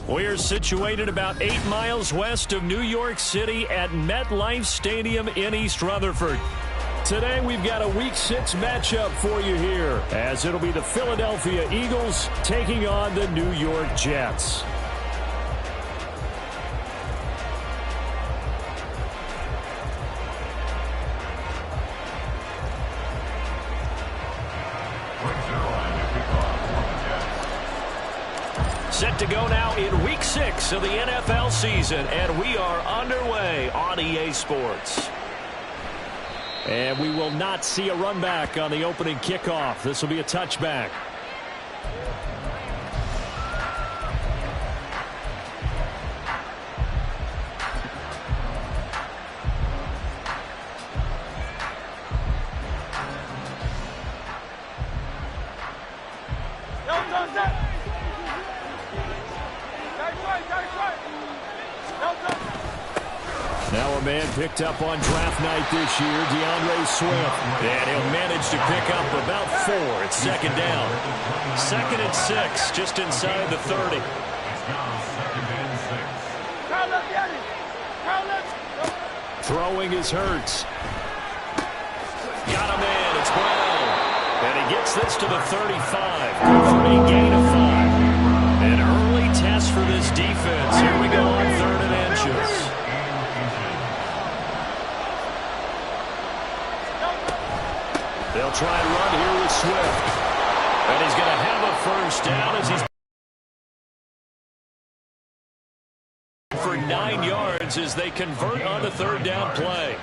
We're situated about 8 miles west of New York City at MetLife Stadium in East Rutherford. Today we've got a Week 6 matchup for you here, as it'll be the Philadelphia Eagles taking on the New York Jets. Set to go now in Week 6 of the NFL season, and we are underway on EA Sports. And we will not see a run back on the opening kickoff. This will be a touchback. Now a man picked up on draft night this year, DeAndre Swift. And he'll manage to pick up about 4. It's second down. 2nd and 6, just inside the 30. Throwing is Hurts. Got a man, it's Brown. And he gets this to the 35. Good for a gain of 5. An early test for this defense. Here we go on 3rd and inches. They'll try and run here with Swift. And he's going to have a first down as he's for 9 yards as they convert on the 3rd down play.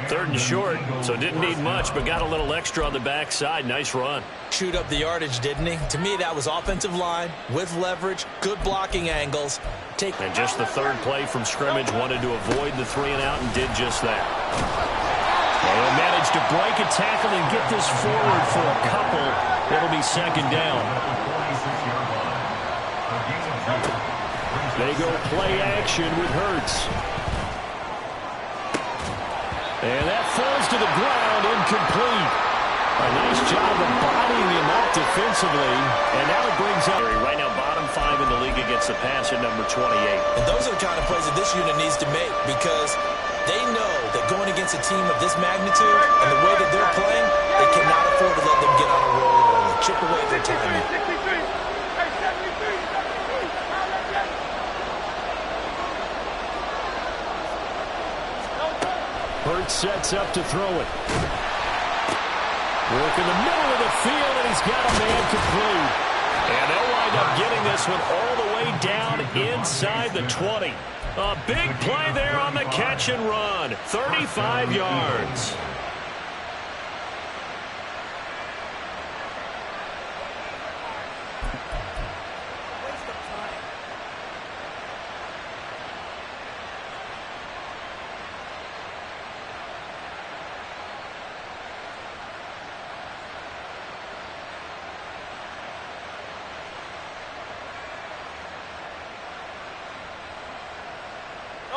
3rd and short, so didn't need much, but got a little extra on the backside. Nice run. Chewed up the yardage, didn't he? To me, that was offensive line with leverage, good blocking angles. And just the 3rd play from scrimmage, wanted to avoid the 3 and out and did just that. They'll manage to break a tackle and get this forward for a couple. It'll be 2nd down. They go play action with Hurts. And that falls to the ground, incomplete. A nice job of bodying him up defensively. And now it brings up right now bottom 5 in the league against the pass at number 28. And those are the kind of plays that this unit needs to make, because they know that going against a team of this magnitude and the way that they're playing, they cannot afford to let them get on a roll or chip away their timing. Hurts sets up to throw it. Work in the middle of the field, and he's got a man complete. And they'll wind up getting this one all the way down inside the 20. A big play there on the catch and run. 35 yards.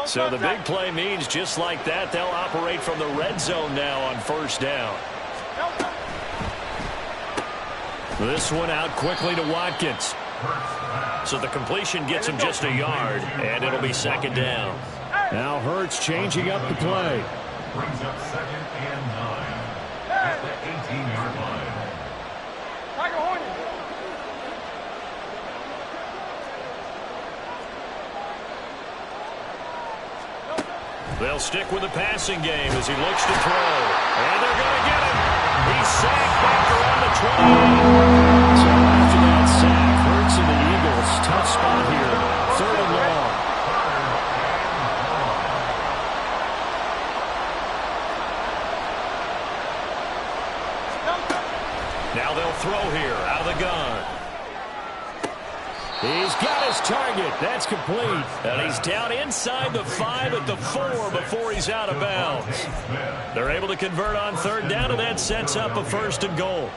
So the big play means just like that, they'll operate from the red zone now on 1st down. This one out quickly to Watkins. So the completion gets him just a yard, and it'll be 2nd down. Now Hurts changing up the play. Brings up 2nd and 9 at the 18-yard line. They'll stick with the passing game as he looks to throw. And they're going to get him. He's sacked back around the 28. So after that sack, Hurts and the Eagles, tough spot here. 3rd and long. Now they'll throw here out of the gun. He's got his target. That's complete. And he's down inside the 5 at the 4 before he's out of bounds. They're able to convert on 3rd down, and that sets up a 1st and goal.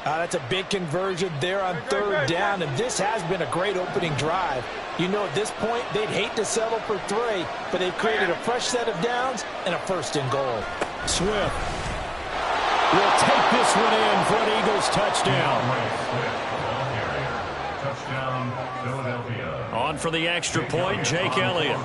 That's a big conversion there on 3rd down, and this has been a great opening drive. You know, at this point, they'd hate to settle for 3, but they've created a fresh set of downs and a 1st and goal. Swift will take this one in for an Eagles touchdown. Touchdown, Philadelphia. On for the extra point, Jake Elliott.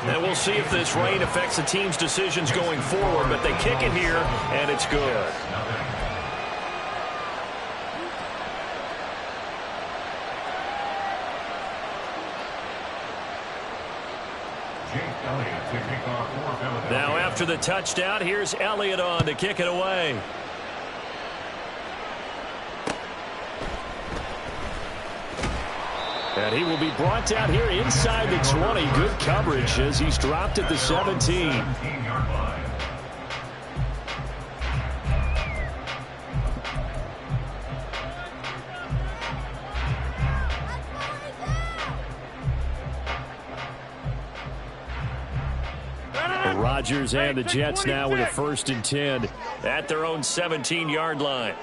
And we'll see if this rain affects the team's decisions going forward, but they kick it here, and it's good. Now after the touchdown, here's Elliott on to kick it away. And he will be brought down here inside the 20. Good coverage as he's dropped at the 17. Rodgers and the Jets now with a 1st and 10 at their own 17-yard line.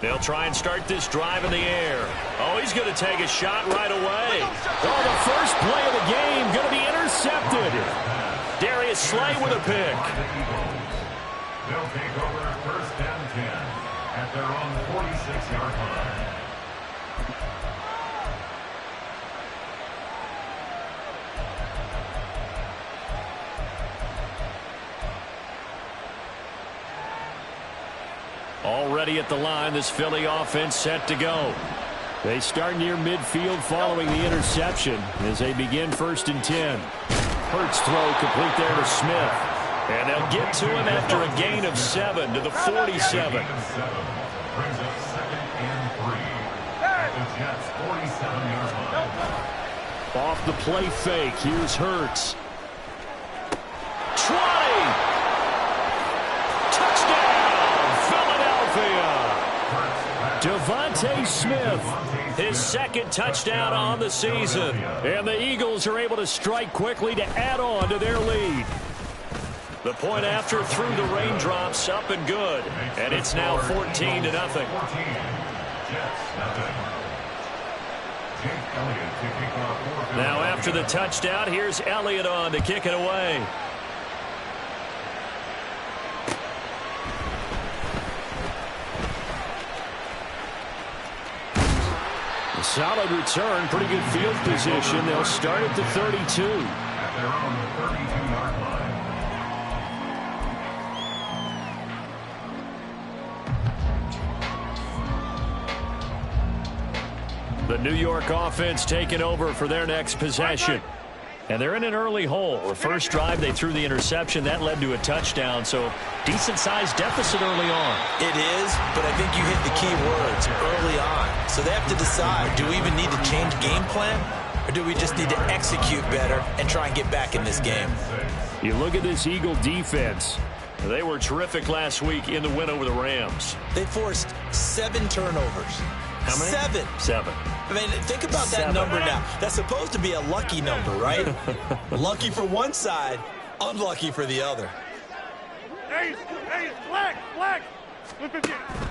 They'll try and start this drive in the air. Oh, he's going to take a shot right away. Oh, the first play of the game going to be intercepted. Darius Slay with a pick. They'll take over 1st and 10 at their own 46-yard line. Already at the line, this Philly offense set to go. They start near midfield following the interception as they begin 1st and 10. Hurts throw complete there to Smith. And they'll get to him after a gain of 7 to the 47. Brings up 2nd and 3 at the Jets' 47-yard line. Off the play fake, here's Hurts. 20! Devontae Smith, his 2nd touchdown on the season. And the Eagles are able to strike quickly to add on to their lead. The point after through the raindrops up and good. And it's now 14-0. Now after the touchdown, here's Elliott on to kick it away. Solid return, pretty good field position. They'll start at the 32. At their own 32-yard line. The New York offense taking over for their next possession. And they're in an early hole. The first drive, they threw the interception. That led to a touchdown, so decent-sized deficit early on. It is, but I think you hit the key words, early on. So they have to decide, do we even need to change game plan, or do we just need to execute better and try and get back in this game? You look at this Eagle defense. They were terrific last week in the win over the Rams. They forced 7 turnovers. How many? 7. I mean, think about that number now. That's supposed to be a lucky number, right? Lucky for one side, unlucky for the other. Hey, flag.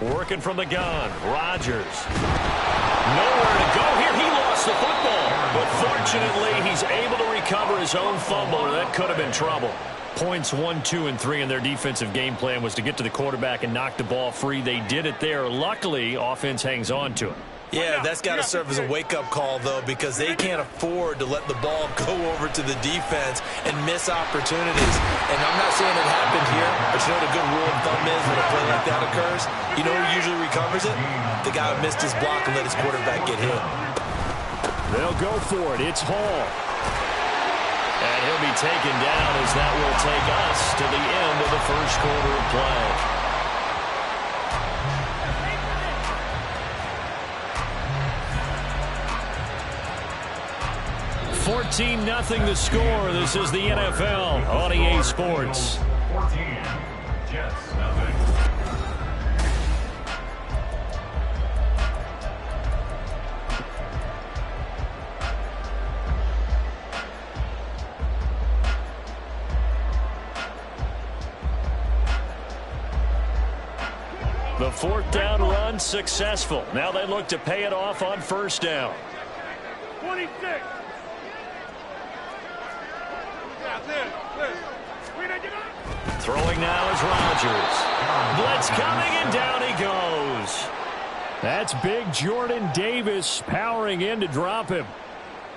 Working from the gun, Rodgers. Nowhere to go here. He lost the football. But fortunately, he's able to recover his own fumble, or that could have been trouble. Points 1, 2, and 3 in their defensive game plan was to get to the quarterback and knock the ball free. They did it there. Luckily, offense hangs on to it. Yeah, that's got to serve as a wake-up call, though, because they can't afford to let the ball go over to the defense and miss opportunities. And I'm not saying it happened here, but you know what a good rule of thumb is when a play like that occurs? You know who usually recovers it? The guy who missed his block and let his quarterback get hit. They'll go for it. It's Hall. And he'll be taken down as that will take us to the end of the first quarter of play. 14-0 the score. This is the NFL on EA Sports. 14, Jets, nothing. The fourth down run successful. Now they look to pay it off on first down. 26. Throwing now is Rodgers. Blitz coming, and down he goes. That's big Jordan Davis powering in to drop him.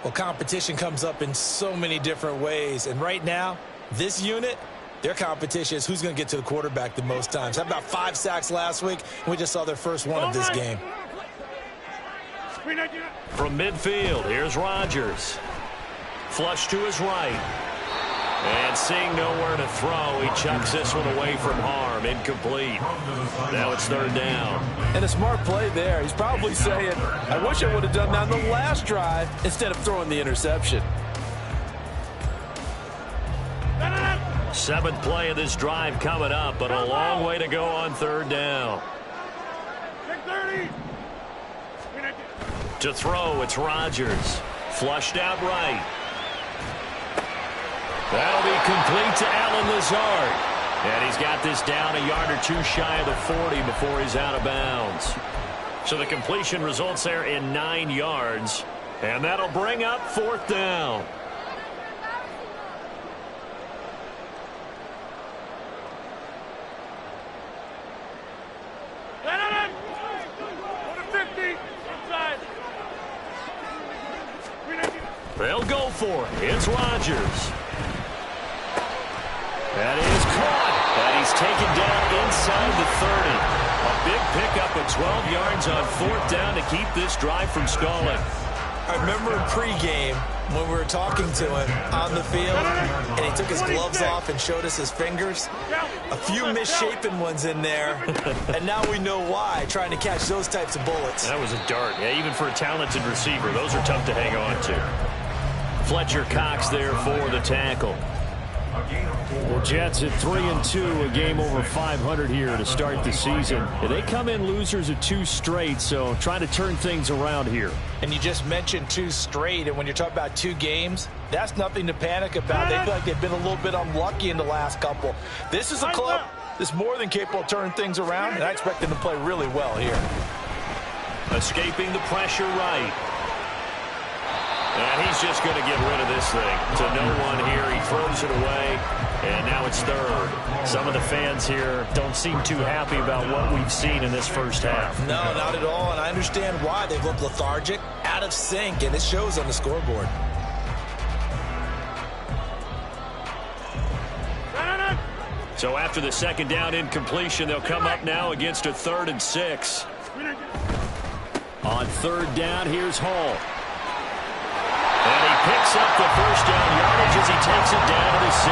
Well, competition comes up in so many different ways. And right now, this unit, their competition is who's going to get to the quarterback the most times. How about 5 sacks last week? We just saw their first one of this game. From midfield, here's Rodgers. Flush to his right. And seeing nowhere to throw, he chucks this one away from harm. Incomplete. Now it's third down. And a smart play there. He's probably saying, I wish I would have done that on the last drive instead of throwing the interception. 7th play of this drive coming up, but a long way to go on third down. To throw, it's Rodgers. Flushed out right. That'll be complete to Allen Lazard. And he's got this down a yard or two shy of the 40 before he's out of bounds. So the completion results there in 9 yards. And that'll bring up fourth down. They'll go for it. It's Rodgers. That is caught. And he's taken down inside the 30. A big pickup of 12 yards on fourth down to keep this drive from stalling. I remember in pregame when we were talking to him on the field, and he took his gloves off and showed us his fingers. A few misshapen ones in there, and now we know why, trying to catch those types of bullets. That was a dart. Yeah, even for a talented receiver, those are tough to hang on to. Fletcher Cox there for the tackle. The Jets at 3-2, a game over 500 here to start the season. They come in losers of 2 straight, so trying to turn things around here. And you just mentioned 2 straight, and when you're talking about 2 games, that's nothing to panic about. They feel like they've been a little bit unlucky in the last couple. This is a club that's more than capable of turning things around, and I expect them to play really well here. Escaping the pressure right. And he's just going to get rid of this thing to no one here. He throws it away, and now it's third. Some of the fans here don't seem too happy about what we've seen in this first half. No, not at all, and I understand why. They've looked lethargic, out of sync, and it shows on the scoreboard. So after the second down incompletion, they'll come up now against a 3rd and 6. On third down, here's Hall. And he picks up the first down yardage as he takes it down to the 16.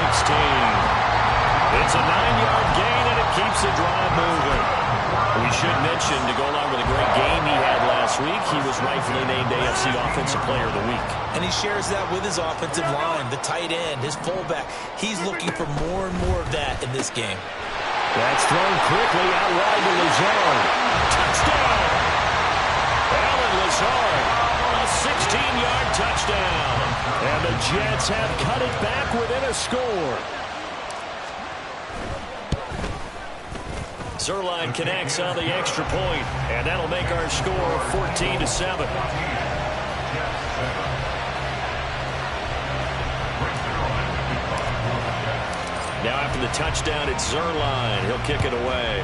It's a 9-yard gain, and it keeps the drive moving. We should mention, to go along with a great game he had last week, he was rightfully named AFC Offensive Player of the Week. And he shares that with his offensive line, the tight end, his fullback. He's looking for more and more of that in this game. That's thrown quickly out wide to Lazard. Touchdown! Allen Lazard. 16-yard touchdown. And the Jets have cut it back within a score. Zerline connects on the extra point, and that'll make our score 14-7. Now after the touchdown, it's Zerline. He'll kick it away.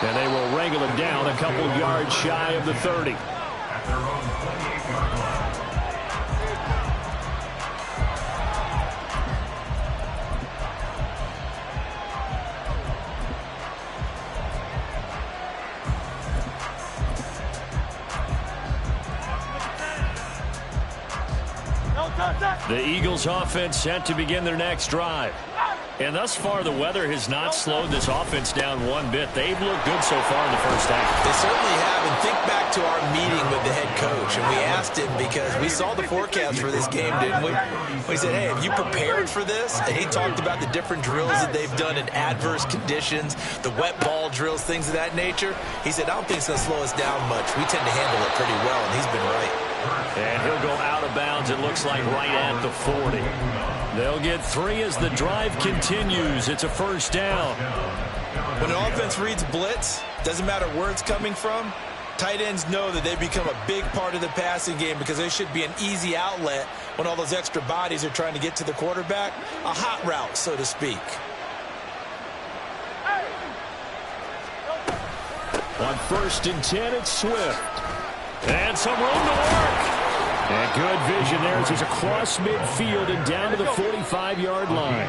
And they will wrangle him down a couple yards shy of the 30. At their own 28-yard line. The Eagles offense set to begin their next drive. And thus far, the weather has not slowed this offense down one bit. They've looked good so far in the first half. They certainly have. And think back to our meeting with the head coach. And we asked him, because we saw the forecast for this game, didn't we? We said, hey, have you prepared for this? And he talked about the different drills that they've done in adverse conditions, the wet ball drills, things of that nature. He said, I don't think it's going to slow us down much. We tend to handle it pretty well, and he's been right. And he'll go out of bounds, it looks like, right at the 40. They'll get 3 as the drive continues. It's a first down. When an offense reads blitz, doesn't matter where it's coming from, tight ends know that they become a big part of the passing game because they should be an easy outlet when all those extra bodies are trying to get to the quarterback. A hot route, so to speak. On 1st and 10, it's Swift. And some room to work. And good vision there as he's across midfield and down to the 45-yard line.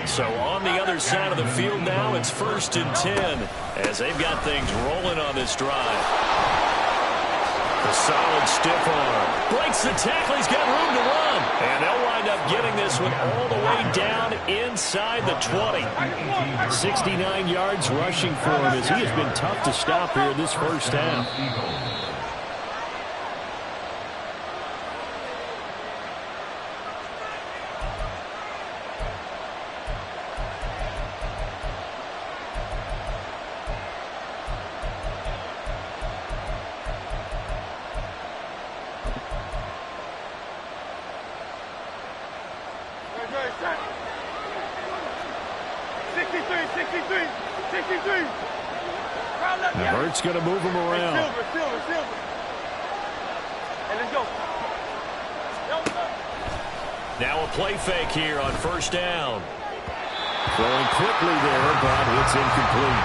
So on the other side of the field now, it's 1st and 10 as they've got things rolling on this drive. A solid stiff arm. Breaks the tackle. He's got room to run. And they'll wind up getting this one all the way down inside the 20. 69 yards rushing for him as he has been tough to stop here this first half. Hurts going to move him around. Silver. And let's go. Now a play fake here on 1st down. Throwing quickly there, but it's incomplete.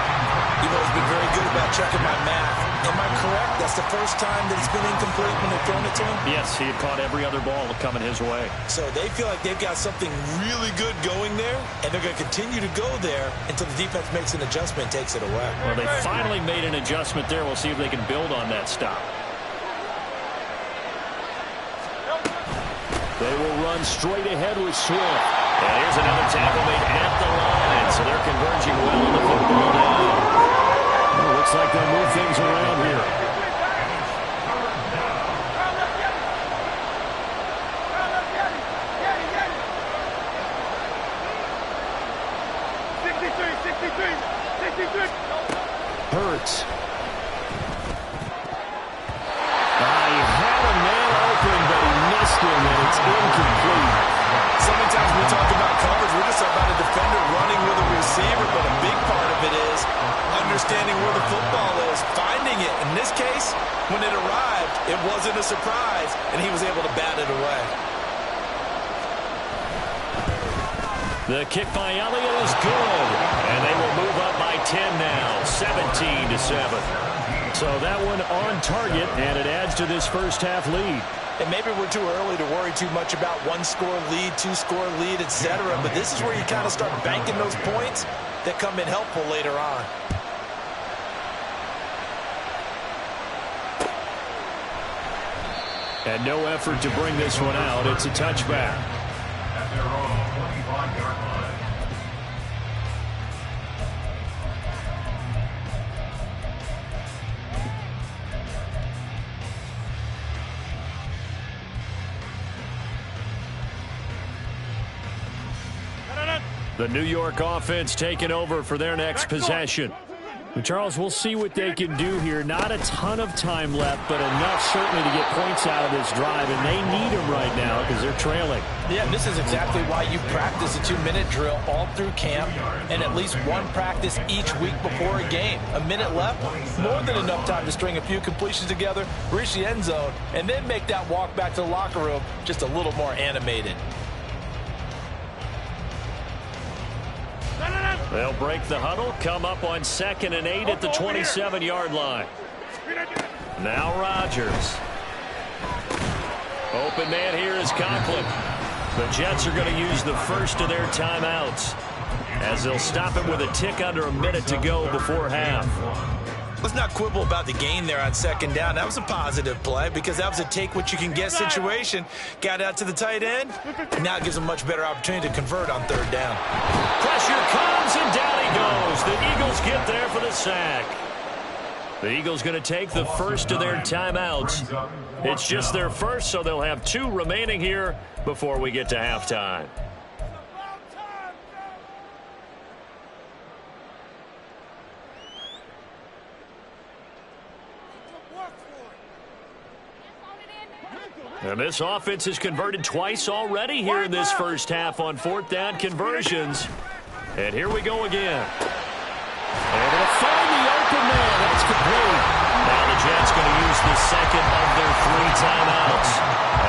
You've always been very good about checking my math. Am I correct? That's the first time that it's been incomplete when they've thrown it to him? Yes, he had caught every other ball coming his way. So they feel like they've got something really good going there, and they're going to continue to go there until the defense makes an adjustment and takes it away. Well, they finally made an adjustment there. We'll see if they can build on that stop. They will run straight ahead with Swift. And here's another tackle made at the line. So they're converging well on the football down. Well, looks like they'll move things around here. Hurts. He had a man open, but he missed him, and it's incomplete. So many times we talk about coverage, we're just about a defender running with a receiver, but a big part of it is understanding where the football is, finding it. In this case, when it arrived, it wasn't a surprise, and he was able to bat it away. The kick by Elliott is good, and they will move up by 10 now, 17-7. So that one on target, and it adds to this first half lead. And maybe we're too early to worry too much about 1-score lead, 2-score lead, etc. But this is where you kind of start banking those points that come in helpful later on. And no effort to bring this one out. It's a touchback. At their own 25-yard line. The New York offense taking over for their next possession. And Charles, we'll see what they can do here. Not a ton of time left, but enough certainly to get points out of this drive, and they need them right now because they're trailing. Yeah, this is exactly why you practice a 2-minute drill all through camp and at least one practice each week before a game. A minute left, more than enough time to string a few completions together, reach the end zone, and then make that walk back to the locker room just a little more animated. They'll break the huddle, come up on 2nd and 8 at the 27-yard line. Now Rodgers. Open man here is Conklin. The Jets are going to use the first of their timeouts as they'll stop it with a tick under a minute to go before half. Let's not quibble about the gain there on 2nd down. That was a positive play because that was a take-what-you-can-get situation. Got out to the tight end. Now it gives them a much better opportunity to convert on 3rd down. Pressure comes, and down he goes. The Eagles get there for the sack. The Eagles going to take the first of their timeouts. It's just their first, so they'll have 2 remaining here before we get to halftime. And this offense has converted twice already here in this first half on fourth down conversions. And here we go again. Able to find the open man. That's complete. Now the Jets going to use the second of their 3 timeouts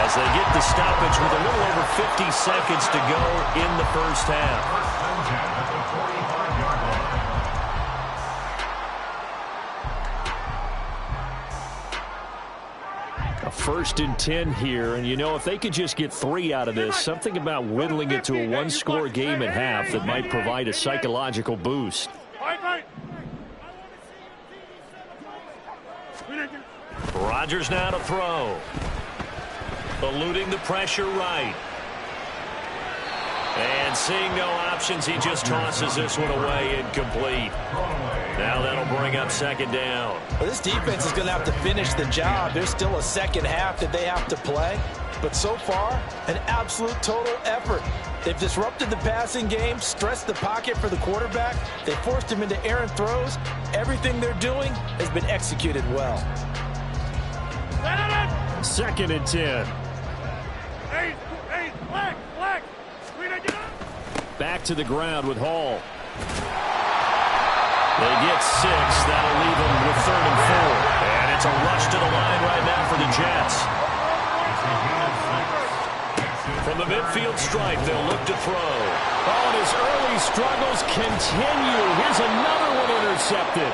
as they get the stoppage with a little over 50 seconds to go in the first half. A 1st and 10 here, and you know, if they could just get 3 out of this, something about whittling it to a 1-score game at half that might provide a psychological boost. Rodgers now to throw. Eluding the pressure right. And seeing no options, he just tosses this one away incomplete. Now that'll bring up 2nd down. Well, this defense is going to have to finish the job. There's still a second half that they have to play. But so far, an absolute total effort. They've disrupted the passing game, stressed the pocket for the quarterback. They forced him into errant throws. Everything they're doing has been executed well. 2nd and 10. Back to the ground with Hall. They get 6. That'll leave them with 3rd and 4. And it's a rush to the line right now for the Jets. From the midfield stripe, they'll look to throw. Oh, and his early struggles continue. Here's another one intercepted.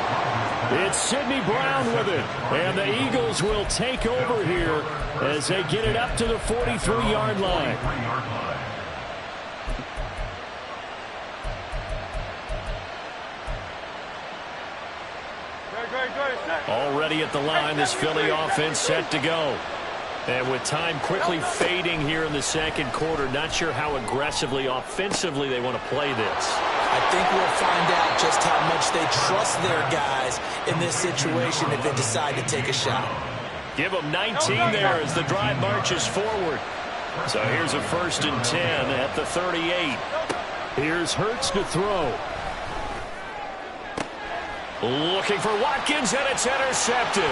It's Sidney Brown with it. And the Eagles will take over here as they get it up to the 43-yard line. Already at the line, this Philly offense set to go. And with time quickly fading here in the second quarter, not sure how aggressively, offensively they want to play this. I think we'll find out just how much they trust their guys in this situation if they decide to take a shot. Give them 19 there as the drive marches forward. So here's a 1st and 10 at the 38. Here's Hurts to throw. Looking for Watkins, and it's intercepted.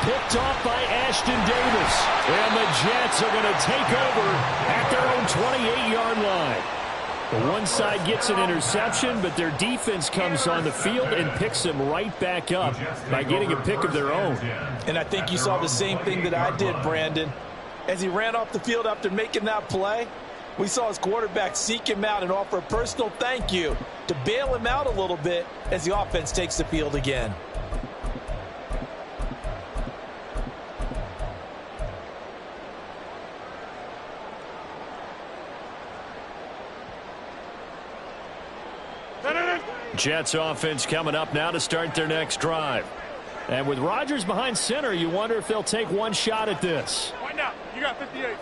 Picked off by Ashton Davis. And the Jets are going to take over at their own 28-yard line. The one side gets an interception, but their defense comes on the field and picks them right back up by getting a pick of their own. And I think you saw the same thing that I did, Brandon. As he ran off the field after making that play, we saw his quarterback seek him out and offer a personal thank you to bail him out a little bit as the offense takes the field again. Jets offense coming up now to start their next drive. And with Rodgers behind center, you wonder if they'll take one shot at this. Find out. You got 58.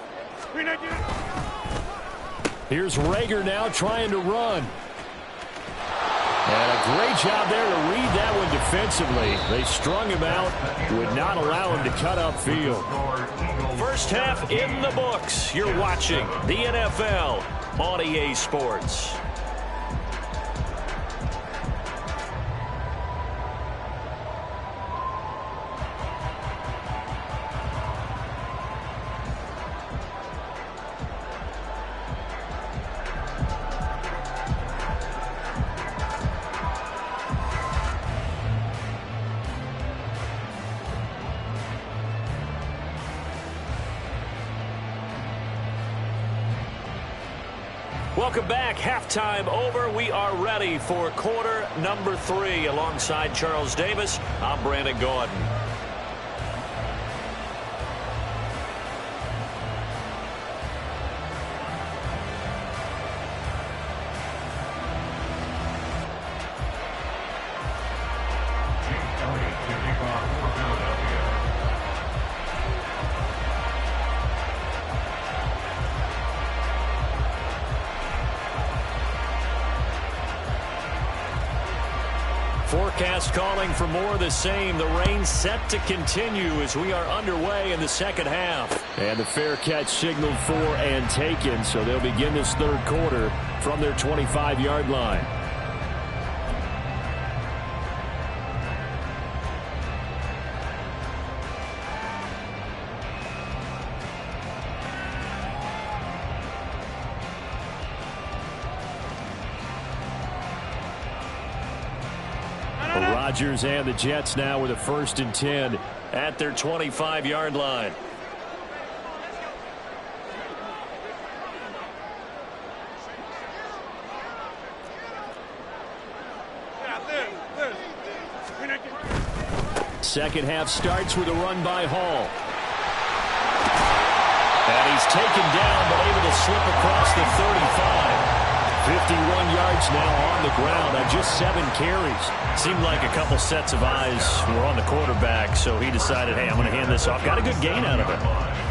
Here's Rager now trying to run. And a great job there to read that one defensively. They strung him out, would not allow him to cut upfield. First half in the books. You're watching the NFL on EA Sports. Welcome back. Halftime over. We are ready for quarter number 3. Alongside Charles Davis, I'm Brandon Gordon. Forecast calling for more of the same. The rain set to continue as we are underway in the second half. And the fair catch signaled for and taken, so they'll begin this third quarter from their 25-yard line. Rodgers and the Jets now with a 1st and 10 at their 25-yard line. Second half starts with a run by Hall. And he's taken down, but able to slip across the 35. 51 yards now on the ground on just 7 carries. Seemed like a couple sets of eyes were on the quarterback, so he decided, hey, I'm going to hand this off. Got a good gain out of it.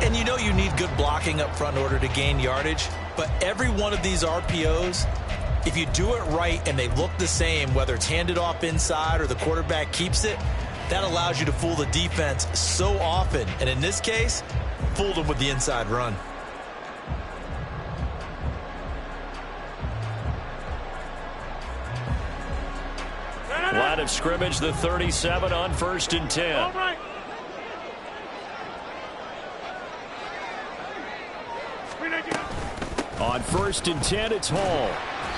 And you know you need good blocking up front in order to gain yardage, but every one of these RPOs, if you do it right and they look the same, whether it's handed off inside or the quarterback keeps it, that allows you to fool the defense so often. And in this case, fooled them with the inside run. Line of scrimmage, the 37 on 1st and 10. On 1st and 10, it's Hall.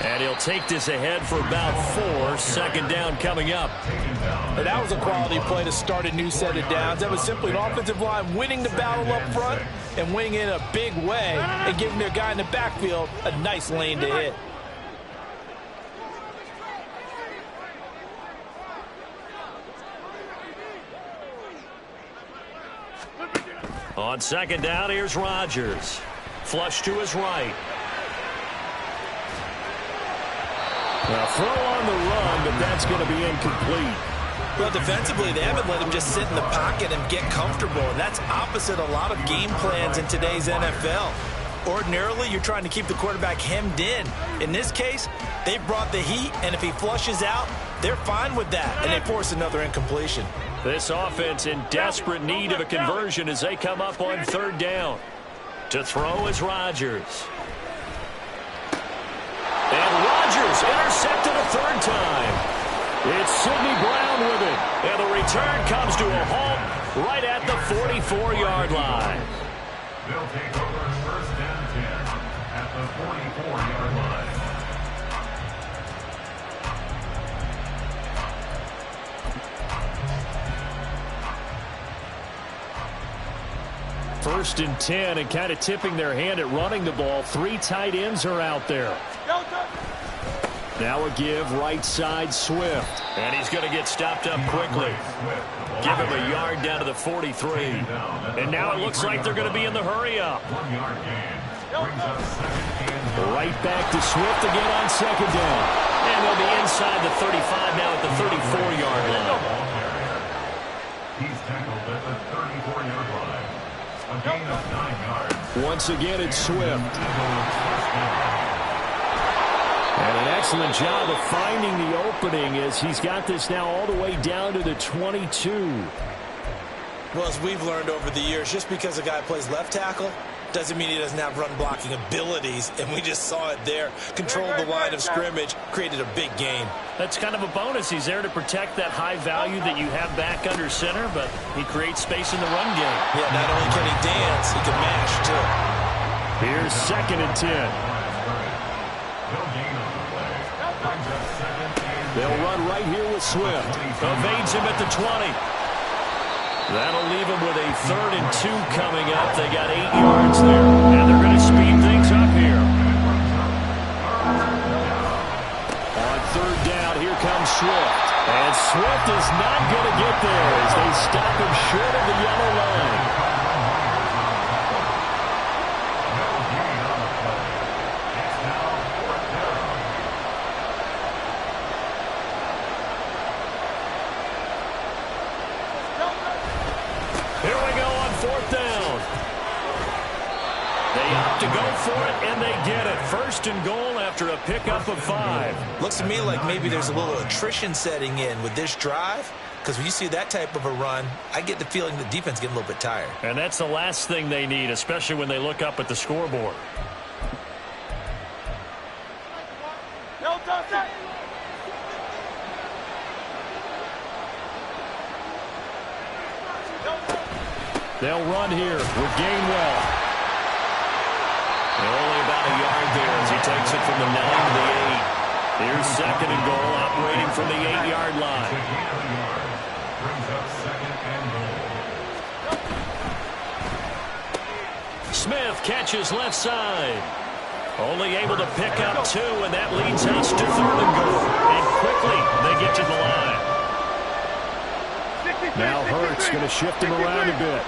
And he'll take this ahead for about 4. 2nd down coming up. And that was a quality play to start a new set of downs. That was simply an offensive line winning the battle up front and winning in a big way and giving their guy in the backfield a nice lane to hit. On 2nd down, here's Rodgers. Flush to his right. Well, throw on the run, but that's going to be incomplete. Well, defensively, they haven't let him just sit in the pocket and get comfortable, and that's opposite a lot of game plans in today's NFL. Ordinarily, you're trying to keep the quarterback hemmed in. In this case, they brought the heat, and if he flushes out, they're fine with that, and they force another incompletion. This offense in desperate need of a conversion as they come up on 3rd down. To throw is Rodgers. And Rodgers intercepted a 3rd time. It's Sidney Brown with it. And the return comes to a halt right at the 44-yard line. They'll take over 1st and 10 at the 44-yard line. First and 10, and kind of tipping their hand at running the ball. 3 tight ends are out there. Now a give right side Swift. And he's going to get stopped up quickly. Give him a yard down to the 43. And now it looks like they're going to be in the hurry up. Right back to Swift again on 2nd down. And they'll be inside the 35 now at the 34-yard line. He's tackled at the 34-yard line. A gain of 9 yards. Once again, it's Swift. And an excellent job of finding the opening as he's got this now all the way down to the 22. Well, as we've learned over the years, just because a guy plays left tackle doesn't mean he doesn't have run blocking abilities, and we just saw it there. Controlled the line of scrimmage, created a big gain. That's kind of a bonus. He's there to protect that high value that you have back under center, but he creates space in the run game. Yeah, not only can he dance, he can mash, too. Here's 2nd and 10. They'll run right here with Swift. Evades him at the 20. That'll leave him with a 3rd and 2 coming up. They got 8 yards there, and they're going to speed things up here. On 3rd down, here comes Swift. And Swift is not going to get there as they stop him short of the yellow line. To go for it, and they get it. 1st and goal after a pickup of 5. Looks to me like maybe there's a little attrition setting in with this drive, because when you see that type of a run, I get the feeling the defense getting a little bit tired. And that's the last thing they need, especially when they look up at the scoreboard. They'll run here with Gainwell. And only about a yard there as he takes it from the 9 to the 8. Here's second and goal, operating from the 8-yard line. Brings up second and goal. Smith catches left side. Only able to pick up 2, and that leads us to third and goal. And quickly, they get to the line. Now Hurts going to shift him around a bit.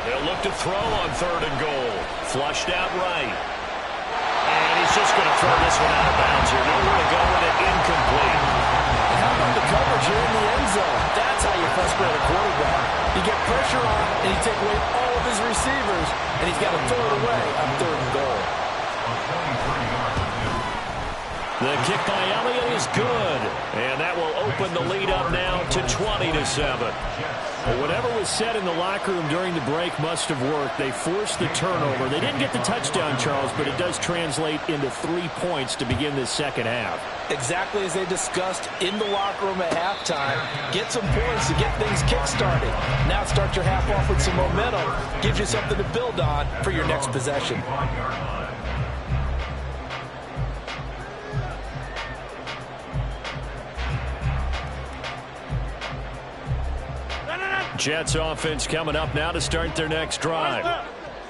They'll look to throw on third and goal. Flushed out right. And he's just going to throw this one out of bounds here. Nowhere to go with it. Incomplete. How about the coverage here in the end zone? That's how you frustrate a quarterback. You get pressure on, and you take away all of his receivers, and he's got to throw it away on third and goal. The kick by Elliott is good. And that will open the lead up now to 20-7. Well, whatever was said in the locker room during the break must have worked. They forced the turnover. They didn't get the touchdown, Charles, but it does translate into 3 points to begin this second half. Exactly as they discussed in the locker room at halftime. Get some points to get things kick-started. Now start your half off with some momentum. Gives you something to build on for your next possession. Jets offense coming up now to start their next drive.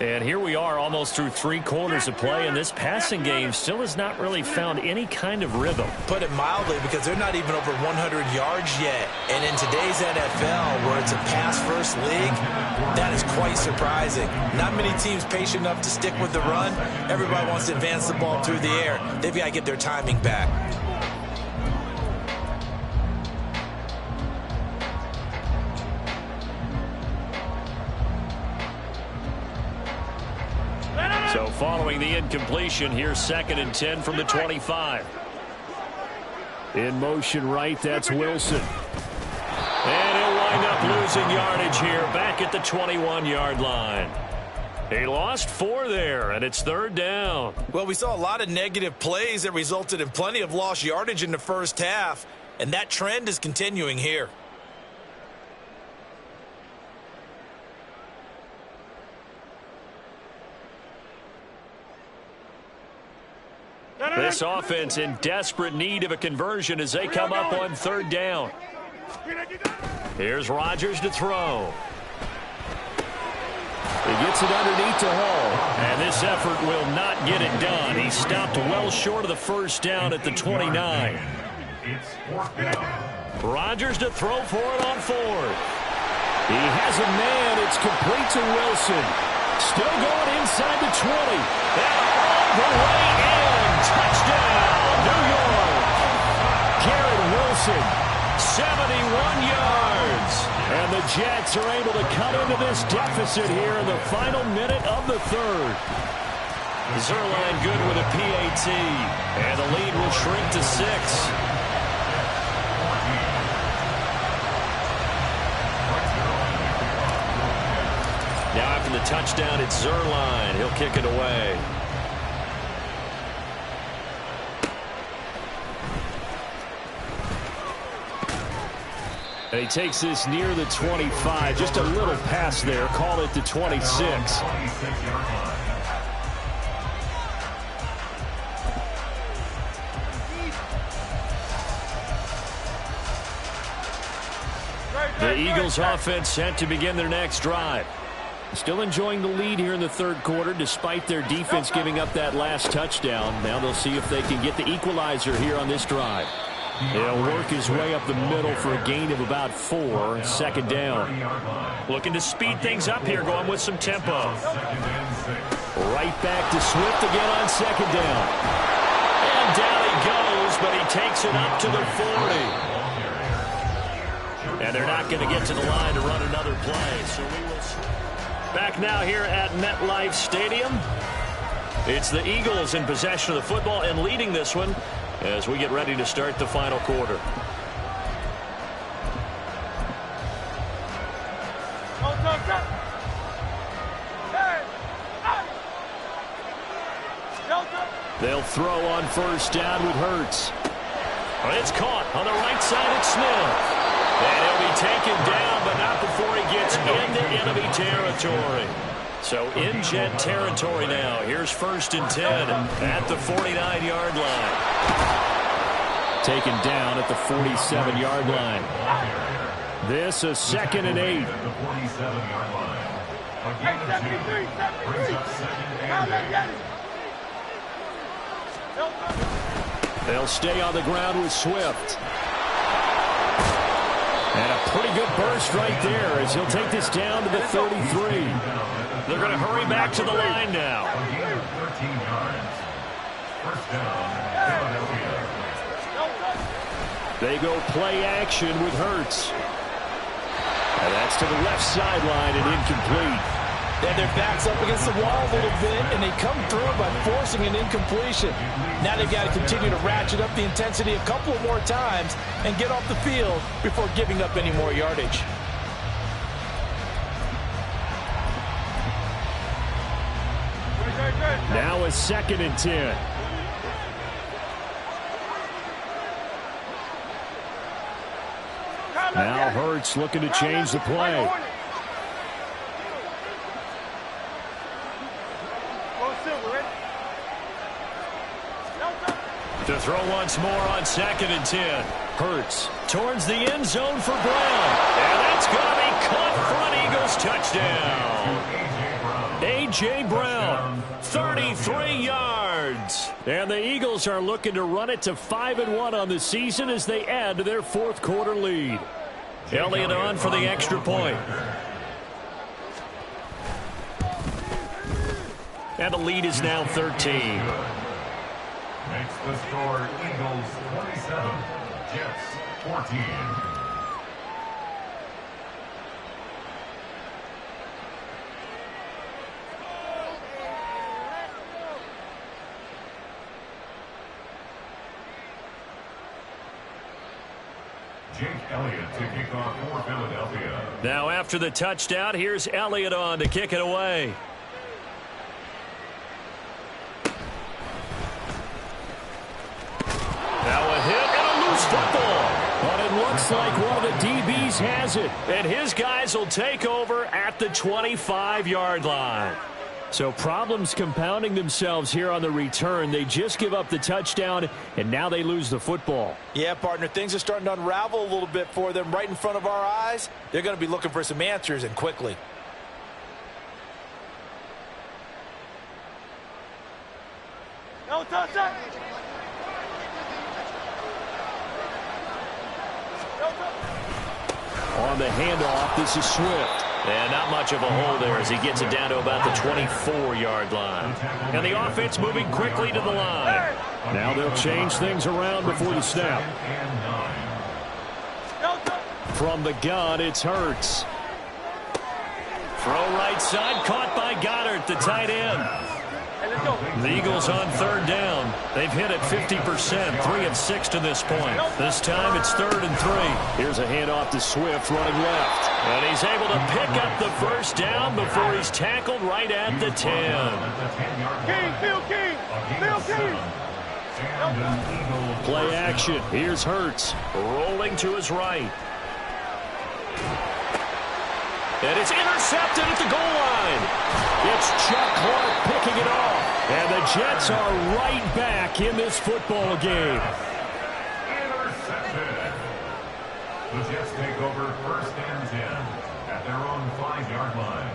And here we are almost through 3 quarters of play, and this passing game still has not really found any kind of rhythm. Put it mildly, because they're not even over 100 yards yet. And in today's NFL, where it's a pass-first league, that is quite surprising. Not many teams patient enough to stick with the run. Everybody wants to advance the ball through the air. They've got to get their timing back. So following the incompletion, here's second and 10 from the 25. In motion right, that's Wilson. And he'll wind up losing yardage here back at the 21-yard line. He lost 4 there, and it's third down. Well, we saw a lot of negative plays that resulted in plenty of lost yardage in the first half, and that trend is continuing here. This offense in desperate need of a conversion as they come up on third down. Here's Rodgers to throw. He gets it underneath to Hall. And this effort will not get it done. He stopped well short of the first down at the 29. It's fourth down. Rodgers to throw for it on fourth. He has a man. It's complete to Wilson. Still going inside the 20. And all the way in. Touchdown, New York. Garrett Wilson. 71 yards. And the Jets are able to cut into this deficit here in the final minute of the third. Zerline good with a PAT. And the lead will shrink to 6. Now after the touchdown, it's Zerline. He'll kick it away. And he takes this near the 25. Just a little pass there. Call it the 26. The Eagles offense set to begin their next drive. Still enjoying the lead here in the third quarter despite their defense giving up that last touchdown. Now they'll see if they can get the equalizer here on this drive. He'll work his way up the middle for a gain of about 4. Second down. Looking to speed things up here, going with some tempo. Right back to Swift again on second down. And down he goes, but he takes it up to the 40. And they're not going to get to the line to run another play. So we will back now here at MetLife Stadium. It's the Eagles in possession of the football and leading this one as we get ready to start the final quarter. They'll throw on first down with Hurts. It's caught on the right side at Smith. And he'll be taken down, but not before he gets into enemy territory. So in Jet territory now. Here's 1st and 10 at the 49-yard line. Taken down at the 47-yard line. This is 2nd and 8. At the 47-yard line. A gain of 2 brings up 2nd and 8. They'll stay on the ground with Swift. And a pretty good burst right there as he'll take this down to the 33. They're going to hurry back to the line now. A gain of 13 yards. 1st down, Philadelphia. They go play action with Hurts. And that's to the left sideline and incomplete. Yeah, their back's up against the wall a little bit, and they come through by forcing an incompletion. Now they've got to continue to ratchet up the intensity a couple of more times and get off the field before giving up any more yardage. Now a 2nd and 10. Now Hurts looking to change the play. To throw once more on 2nd and 10. Hurts Towards the end zone for Brown. And that's going to be caught. Front Eagles touchdown. A.J. Brown, 33 yards. And the Eagles are looking to run it to 5-1 on the season as they add to their 4th quarter lead. Elliott on for the extra point. And the lead is now 13. Makes the score Eagles 27, Jets 14. Jake Elliott to kick off for Philadelphia. Now after the touchdown, here's Elliott on to kick it away. Now a hit and a loose football. But it looks like one of the DBs has it. And his guys will take over at the 25-yard line. So problems compounding themselves here on the return. They just give up the touchdown, and now they lose the football. Yeah, partner, things are starting to unravel a little bit for them right in front of our eyes. They're going to be looking for some answers, and quickly. No touch that. On the handoff, this is Swift. And not much of a hole there as he gets it down to about the 24-yard line. And the offense moving quickly to the line. Now they'll change things around before the snap. From the gun, it's Hurts. Throw right side, caught by Goddard, the tight end. The Eagles on 3rd down. They've hit it 50%, 3 of 6 to this point. This time it's 3rd and 3. Here's a handoff to Swift running left. And he's able to pick up the 1st down before he's tackled right at the 10. King, Phil King, Phil King. Play action. Here's Hurts. Rolling to his right. And it's intercepted at the goal line. It's Chuck Clark picking it off. And the Jets are right back in this football game. Intercepted. The Jets take over 1st and 10 at their own 5-yard line.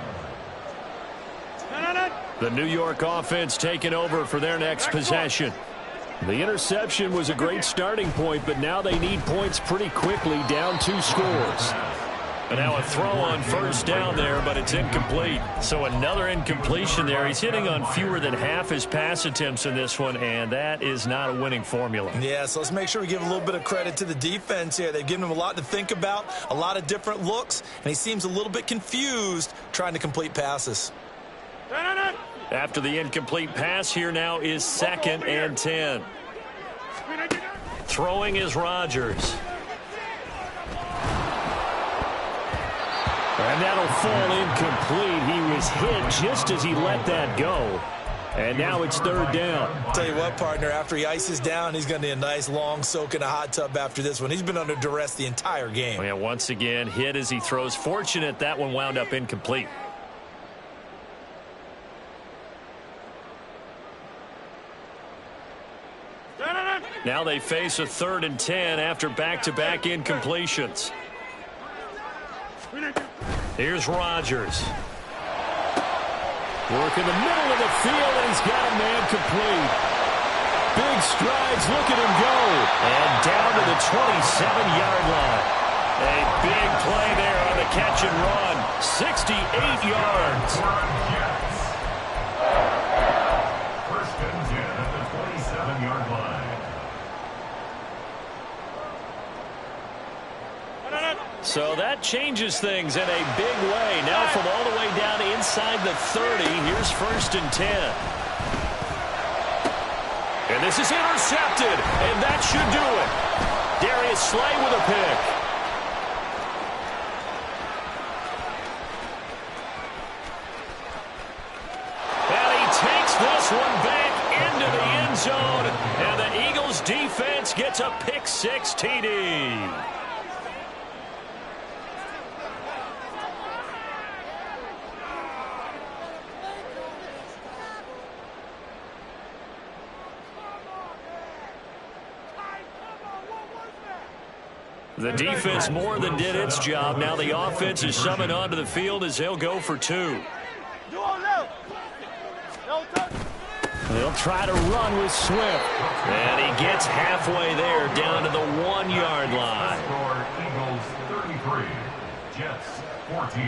The New York offense taking over for their next possession. The interception was a great starting point, but now they need points pretty quickly, down 2 scores. And now a throw on 1st down there, but it's incomplete. So another incompletion there. He's hitting on fewer than half his pass attempts in this one, and that is not a winning formula. Yeah, so let's make sure we give a little bit of credit to the defense here. They've given him a lot to think about, a lot of different looks, and he seems a little bit confused trying to complete passes. After the incomplete pass, here now is 2nd and 10. Throwing is Rodgers. And that'll fall incomplete. He was hit just as he let that go. And now it's 3rd down. Tell you what, partner, after he ices down, he's going to need a nice long soak in a hot tub after this one. He's been under duress the entire game. Yeah, once again, hit as he throws. Fortunate that one wound up incomplete. Now they face a 3rd and 10 after back-to-back incompletions. Here's Rodgers. Work in the middle of the field, and he's got a man complete. Big strides, look at him go. And down to the 27-yard line. A big play there on the catch and run. 68 yards. First and 10 at the 27-yard line. So that changes things in a big way. Now from all the way down inside the 30, here's 1st and 10. And this is intercepted, and that should do it. Darius Slay with a pick. And he takes this one back into the end zone, and the Eagles defense gets a pick 6 TD. The defense more than did its job. Now the offense is summoned onto the field as they'll go for 2. They'll try to run with Swift. And he gets halfway there, down to the 1-yard line. Eagles 33, Jets 14.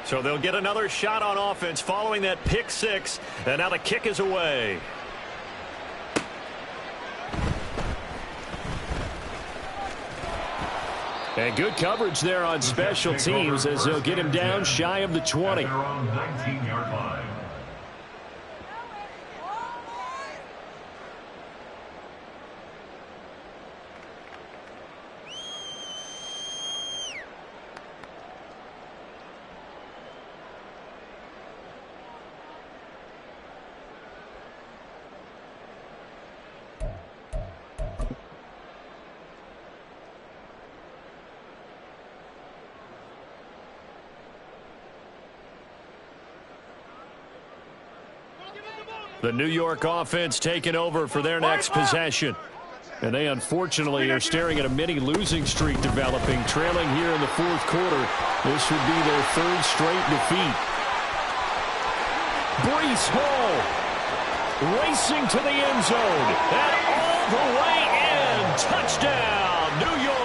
So they'll get another shot on offense following that pick 6. And now the kick is away. And good coverage there on special teams as they'll get him down shy of the 20. They're on 19-yard line. The New York offense taking over for their next possession. And they unfortunately are staring at a mini losing streak developing, trailing here in the 4th quarter. This would be their 3rd straight defeat. Breece Hall racing to the end zone. And all the way in. Touchdown, New York.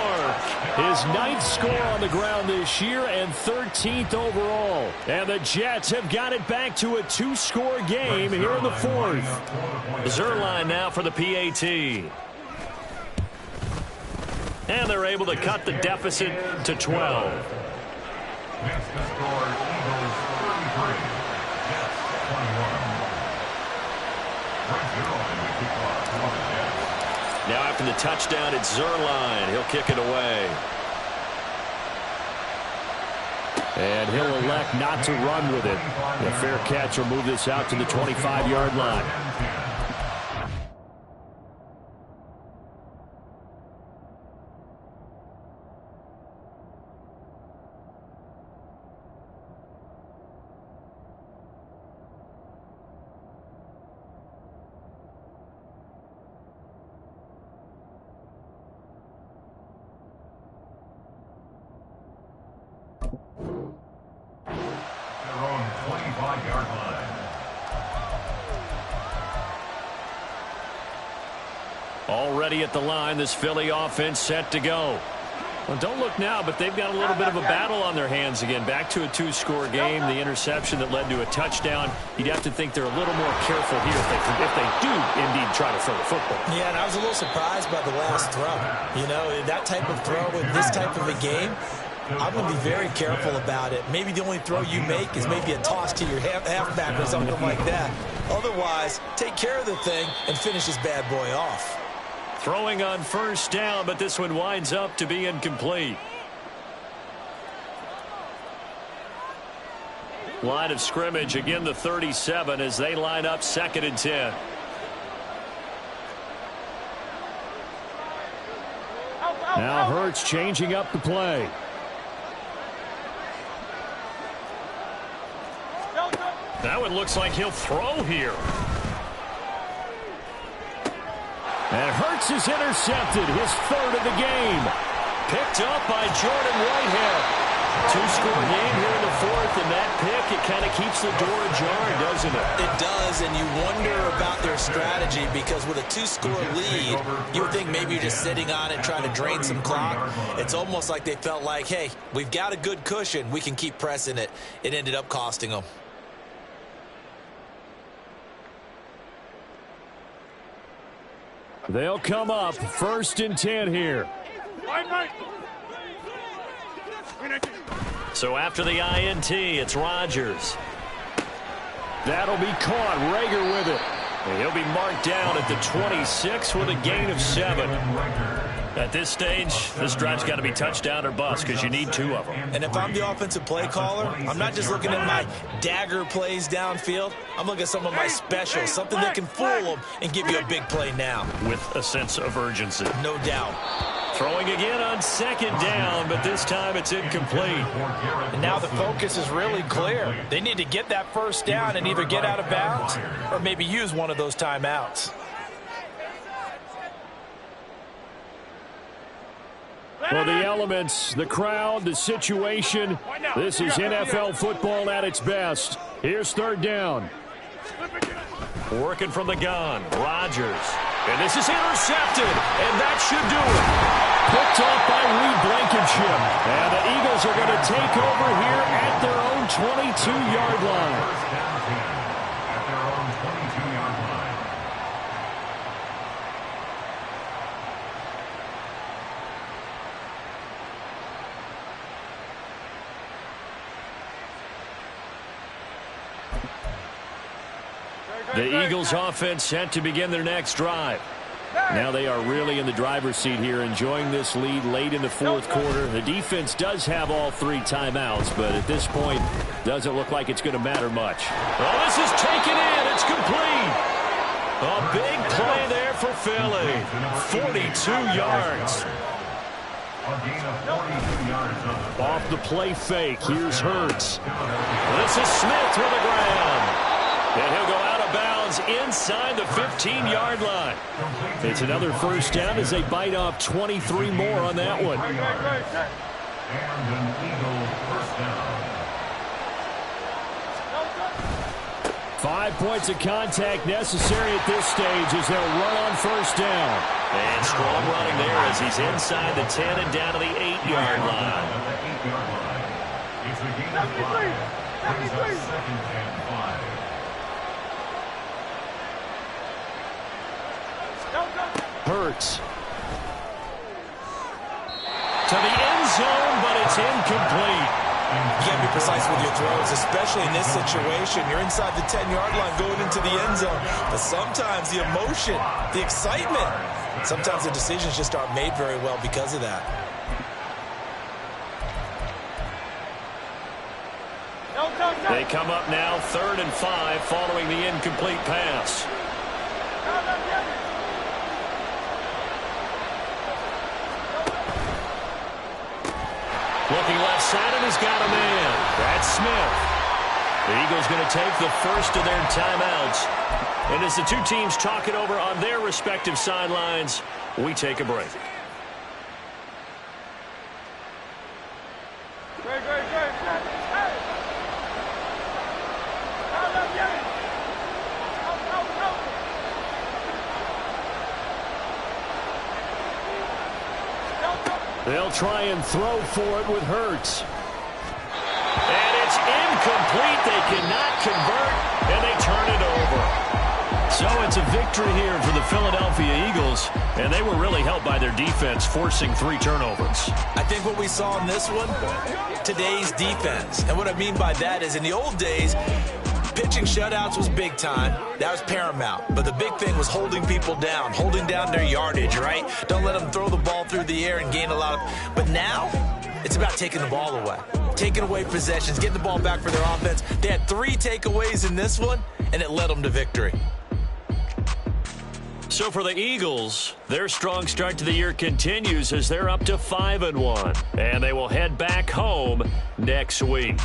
His 9th score on the ground this year and 13th overall. And the Jets have got it back to a 2-score game here in the 4th. Zerline now for the PAT. And they're able to cut the deficit to 12. Next to score, Eagles 33, Jets 21. Now after the touchdown, it's Zerline. He'll kick it away. And he'll elect not to run with it. A fair catch will move this out to the 25-yard line. Already at the line, this Philly offense set to go. Well, don't look now, but they've got a little bit of a battle on their hands again. Back to a 2-score game. The interception that led to a touchdown. You'd have to think they're a little more careful here if they do indeed try to throw the football. Yeah, and I was a little surprised by the last throw. You know, that type of throw in this type of a game, I'm going to be very careful about it. Maybe the only throw you make is maybe a toss to your halfback or something like that. Otherwise, take care of the thing and finish this bad boy off. Throwing on 1st down, but this one winds up to be incomplete. Line of scrimmage, again the 37 as they line up 2nd and 10. Now Hurts changing up the play. That one looks like he'll throw here. And Hurts is intercepted, his third of the game. Picked up by Jordan Whitehead. Two-score game here in the fourth, and that pick, it kind of keeps the door ajar, doesn't it? It does, and you wonder about their strategy because with a two-score lead, you would think maybe you're just sitting on it trying to drain some clock. It's almost like they felt like, hey, we've got a good cushion. We can keep pressing it. It ended up costing them. They'll come up 1st and 10 here. So after the INT, it's Rodgers. That'll be caught. Rager with it. And he'll be marked down at the 26 with a gain of 7. At this stage, this drive's got to be touchdown or bust because you need 2 of them. And if I'm the offensive play caller, I'm not just looking at my dagger plays downfield. I'm looking at some of my specials, something that can fool them and give you a big play now. With a sense of urgency. No doubt. Throwing again on 2nd down, but this time it's incomplete. And now the focus is really clear. They need to get that 1st down and either get out of bounds or maybe use one of those timeouts. Well, the elements, the crowd, the situation, this is NFL football at its best. Here's 3rd down. Working from the gun, Rodgers. And this is intercepted, and that should do it. Picked off by Reed Blankenship. And the Eagles are going to take over here at their own 22-yard line. At their own 22-yard line. The Eagles offense set to begin their next drive. Now they are really in the driver's seat here, enjoying this lead late in the 4th quarter. The defense does have all 3 timeouts, but at this point, doesn't look like it's going to matter much. Well, this is taken in. It's complete. A big play there for Philly. 42 yards. A gain of 42 yards. Off the play fake, here's Hurts. This is Smith with the ground. And he'll go out of bounds inside the 15-yard line. It's another 1st down as they bite off 23 more on that one. And an Eagle 1st down. 5 points of contact necessary at this stage as they'll run on 1st down. And strong running there as he's inside the 10 and down to the 8-yard line. It's a gain of 5. Brings up 2nd and 5. Hurts. To the end zone, but it's incomplete. You got to be precise with your throws, especially in this situation. You're inside the 10-yard line going into the end zone. But sometimes the emotion, the excitement, sometimes the decisions just aren't made very well because of that. They come up now 3rd and 5 following the incomplete pass. Looking left side, and he's got a man. That's Smith. The Eagles going to take the 1st of their timeouts. And as the 2 teams talk it over on their respective sidelines, we take a break. They'll try and throw for it with Hurts. And it's incomplete. They cannot convert, and they turn it over. So it's a victory here for the Philadelphia Eagles, and they were really helped by their defense, forcing 3 turnovers. I think what we saw in this one, today's defense. And what I mean by that is in the old days, pitching shutouts was big time. That was paramount. But the big thing was holding people down, holding down their yardage, right? Don't let them throw the ball through the air and gain a lot of... But now, it's about taking the ball away. Taking away possessions, getting the ball back for their offense. They had 3 takeaways in this one, and it led them to victory. So for the Eagles, their strong start to the year continues as they're up to 5-1. And they will head back home next week.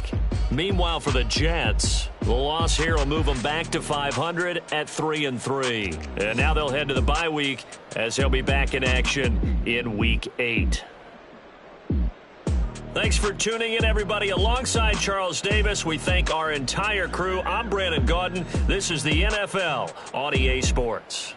Meanwhile, for the Jets, The loss here will move them back to 500 at 3-3. And now they'll head to the bye week as they'll be back in action in Week 8. Thanks for tuning in, everybody. Alongside Charles Davis, we thank our entire crew. I'm Brandon Gaudin. This is the NFL on EA Sports.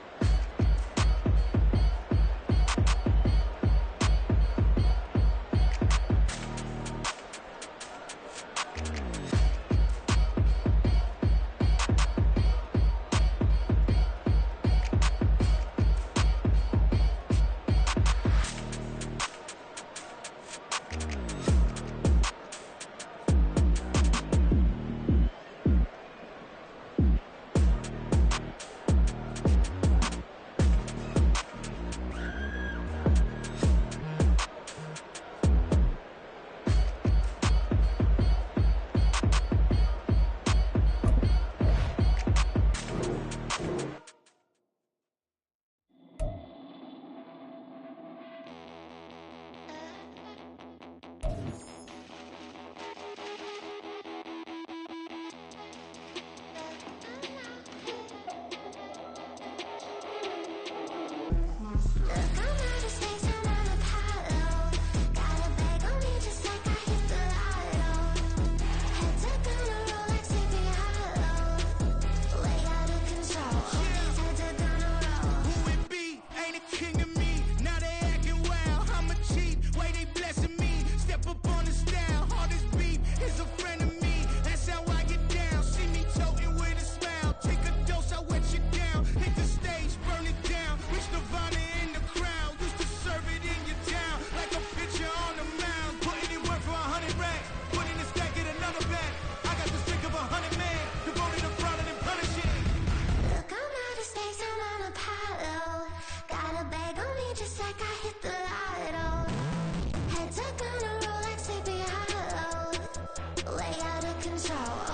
Control.